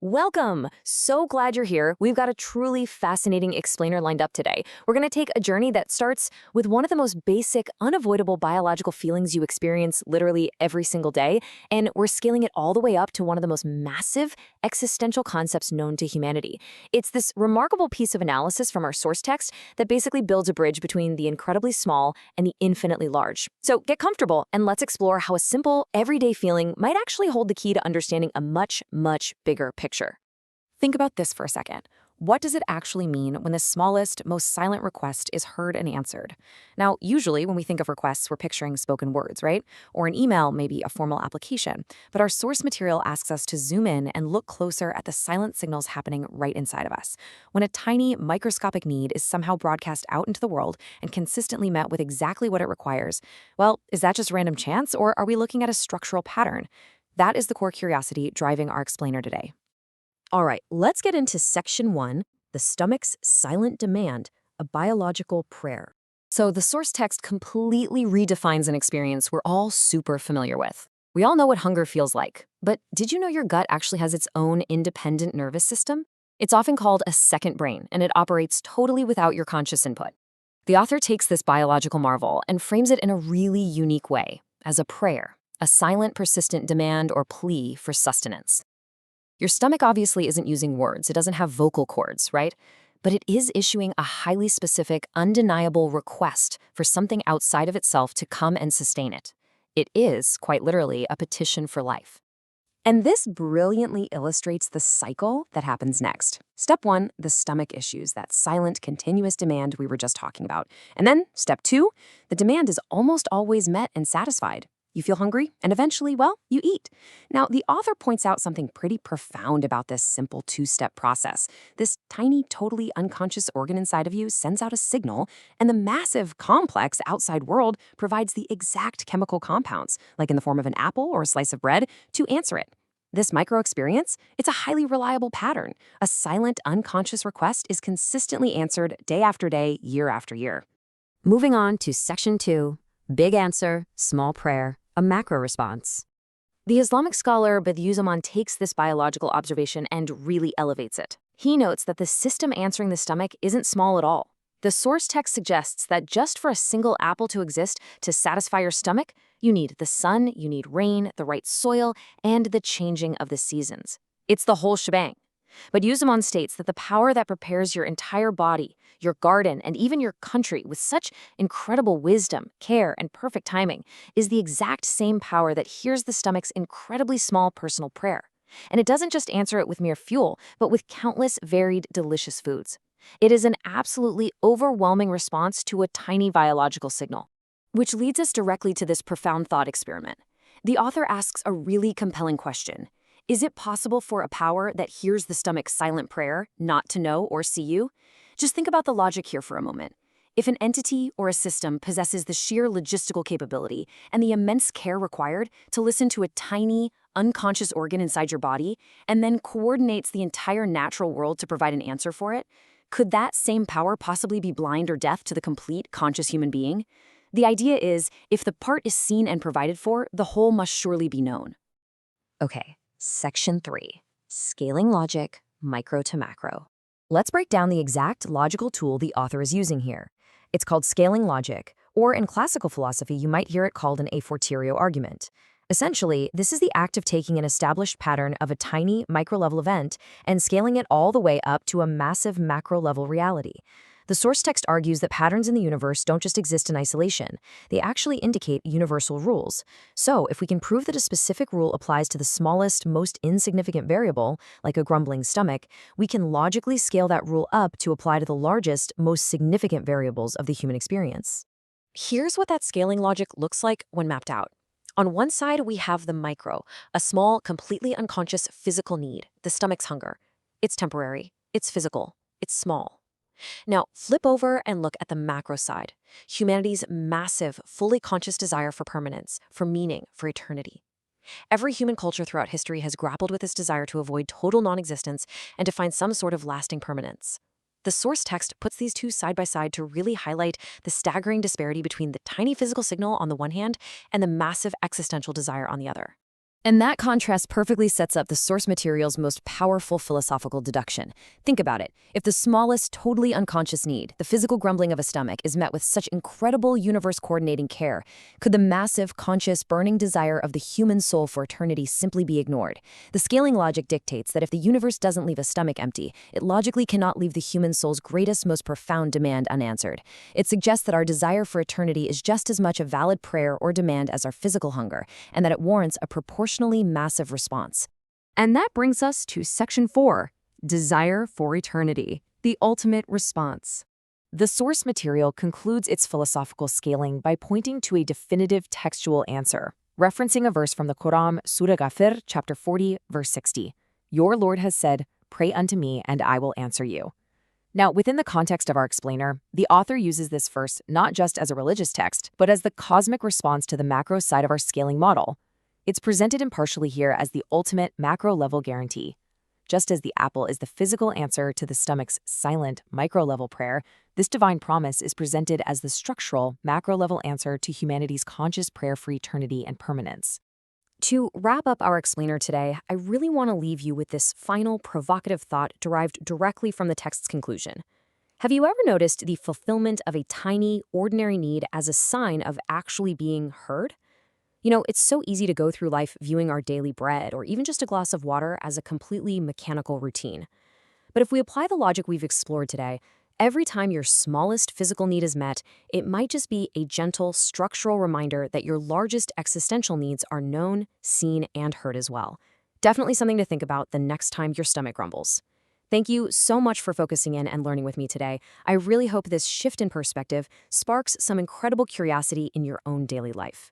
Welcome! So glad you're here. We've got a truly fascinating explainer lined up today. We're going to take a journey that starts with one of the most basic, unavoidable biological feelings you experience literally every single day, and we're scaling it all the way up to one of the most massive existential concepts known to humanity. It's this remarkable piece of analysis from our source text that basically builds a bridge between the incredibly small and the infinitely large. So get comfortable and let's explore how a simple, everyday feeling might actually hold the key to understanding a much, much bigger picture. Think about this for a second. What does it actually mean when the smallest, most silent request is heard and answered? Now, usually when we think of requests, we're picturing spoken words, right? Or an email, maybe a formal application. But our source material asks us to zoom in and look closer at the silent signals happening right inside of us. When a tiny, microscopic need is somehow broadcast out into the world and consistently met with exactly what it requires, well, is that just random chance, or are we looking at a structural pattern? That is the core curiosity driving our explainer today. All right, let's get into section 1, the stomach's silent demand, a biological prayer. So the source text completely redefines an experience we're all super familiar with. We all know what hunger feels like, but did you know your gut actually has its own independent nervous system? It's often called a second brain, and it operates totally without your conscious input. The author takes this biological marvel and frames it in a really unique way, as a prayer, a silent, persistent demand or plea for sustenance. Your stomach obviously isn't using words. It doesn't have vocal cords, right? But it is issuing a highly specific, undeniable request for something outside of itself to come and sustain it. It is, quite literally, a petition for life. And this brilliantly illustrates the cycle that happens next. Step 1, the stomach issues, that silent, continuous demand we were just talking about. And then, step 2, the demand is almost always met and satisfied. You feel hungry, and eventually, well, you eat. Now, the author points out something pretty profound about this simple two-step process. This tiny, totally unconscious organ inside of you sends out a signal, and the massive, complex outside world provides the exact chemical compounds, like in the form of an apple or a slice of bread, to answer it. This micro-experience, it's a highly reliable pattern. A silent, unconscious request is consistently answered day after day, year after year. Moving on to section 2, big answer, small prayer, a macro response. The Islamic scholar Bediuzzaman takes this biological observation and really elevates it. He notes that the system answering the stomach isn't small at all. The source text suggests that just for a single apple to exist to satisfy your stomach, you need the sun, you need rain, the right soil, and the changing of the seasons. It's the whole shebang. But Bediuzzaman states that the power that prepares your entire body, your garden, and even your country with such incredible wisdom, care, and perfect timing is the exact same power that hears the stomach's incredibly small personal prayer. And it doesn't just answer it with mere fuel, but with countless varied, delicious foods. It is an absolutely overwhelming response to a tiny biological signal. Which leads us directly to this profound thought experiment. The author asks a really compelling question. Is it possible for a power that hears the stomach's silent prayer not to know or see you? Just think about the logic here for a moment. If an entity or a system possesses the sheer logistical capability and the immense care required to listen to a tiny, unconscious organ inside your body and then coordinates the entire natural world to provide an answer for it, could that same power possibly be blind or deaf to the complete conscious human being? The idea is, if the part is seen and provided for, the whole must surely be known. Okay. Section 3, scaling logic, micro to macro. Let's break down the exact logical tool the author is using here. It's called scaling logic, or in classical philosophy, you might hear it called an a fortiori argument. Essentially, this is the act of taking an established pattern of a tiny micro-level event and scaling it all the way up to a massive macro-level reality. The source text argues that patterns in the universe don't just exist in isolation. They actually indicate universal rules. So, if we can prove that a specific rule applies to the smallest, most insignificant variable, like a grumbling stomach, we can logically scale that rule up to apply to the largest, most significant variables of the human experience. Here's what that scaling logic looks like when mapped out. On one side, we have the micro, a small, completely unconscious physical need, the stomach's hunger. It's temporary, it's physical, it's small. Now, flip over and look at the macro side, humanity's massive, fully conscious desire for permanence, for meaning, for eternity. Every human culture throughout history has grappled with this desire to avoid total non-existence and to find some sort of lasting permanence. The source text puts these two side by side to really highlight the staggering disparity between the tiny physical signal on the one hand and the massive existential desire on the other. And that contrast perfectly sets up the source material's most powerful philosophical deduction. Think about it. If the smallest, totally unconscious need, the physical grumbling of a stomach, is met with such incredible universe-coordinating care, could the massive, conscious, burning desire of the human soul for eternity simply be ignored? The scaling logic dictates that if the universe doesn't leave a stomach empty, it logically cannot leave the human soul's greatest, most profound demand unanswered. It suggests that our desire for eternity is just as much a valid prayer or demand as our physical hunger, and that it warrants a proportionally massive response. And that brings us to Section 4, Desire for Eternity, the ultimate response. The source material concludes its philosophical scaling by pointing to a definitive textual answer, referencing a verse from the Quran, Surah Ghafir, chapter 40, verse 60. Your Lord has said, "Pray unto me, and I will answer you." Now, within the context of our explainer, the author uses this verse not just as a religious text, but as the cosmic response to the macro side of our scaling model. It's presented impartially here as the ultimate macro-level guarantee. Just as the apple is the physical answer to the stomach's silent micro-level prayer, this divine promise is presented as the structural macro-level answer to humanity's conscious prayer for eternity and permanence. To wrap up our explainer today, I really want to leave you with this final provocative thought derived directly from the text's conclusion. Have you ever noticed the fulfillment of a tiny, ordinary need as a sign of actually being heard? You know, it's so easy to go through life viewing our daily bread or even just a glass of water as a completely mechanical routine. But if we apply the logic we've explored today, every time your smallest physical need is met, it might just be a gentle, structural reminder that your largest existential needs are known, seen, and heard as well. Definitely something to think about the next time your stomach grumbles. Thank you so much for focusing in and learning with me today. I really hope this shift in perspective sparks some incredible curiosity in your own daily life.